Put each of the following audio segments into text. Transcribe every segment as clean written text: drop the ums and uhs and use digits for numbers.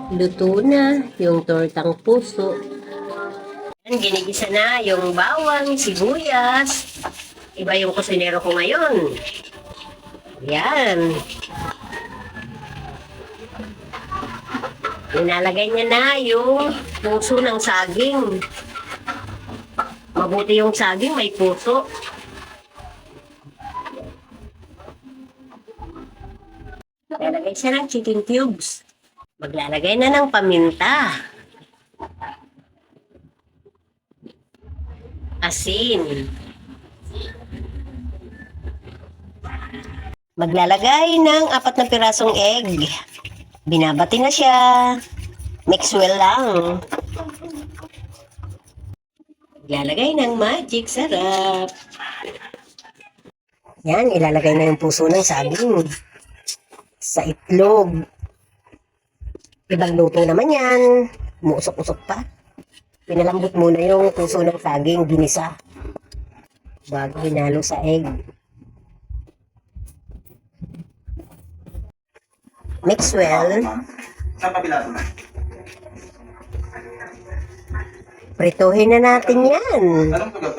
Luto na yung tortang puso. Ginigisa na yung bawang, sibuyas. Iba yung kusinero ko ngayon. Yan. Inalagay niya na yung puso ng saging. Mabuti yung saging, may puso. Lalagay siya ng chicken cubes. Maglalagay na ng paminta. Asin. Maglalagay ng 4 na pirasong egg. Binabati na siya. Mix well lang. Maglalagay ng magic sarap. Yan, ilalagay na yung puso ng saging sa itlog. Ibang luto naman yan. Muusok-usok pa. Pinalambot muna yung puso ng saging, ginisa. Bago hinalo sa egg. Mix well. Saan kabila ito na? Prituhin na natin yan. Anong tugas?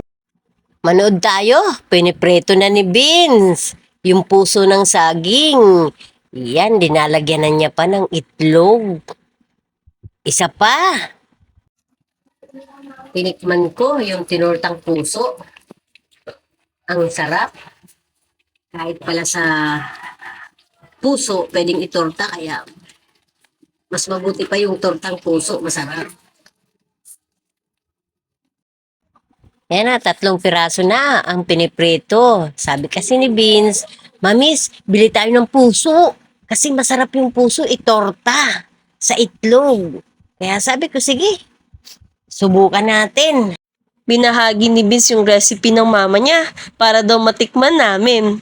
Manood tayo. Pinipreto na ni Beans yung puso ng saging. Yan, dinalagyan na niya pa ng itlog. Isa pa. Tinikman ko yung tinortang puso. Ang sarap. Kahit pala sa puso, pwedeng itorta, kaya mas mabuti pa yung tortang puso, masarap. Yan na, 3 piraso na ang piniprito. Sabi kasi ni Beans, Mamis, bili tayo ng puso. Kasi masarap yung puso, itorta sa itlog. Kaya sabi ko, sige, subukan natin. Binahagi ni Vince yung recipe ng mama niya para daw matikman namin.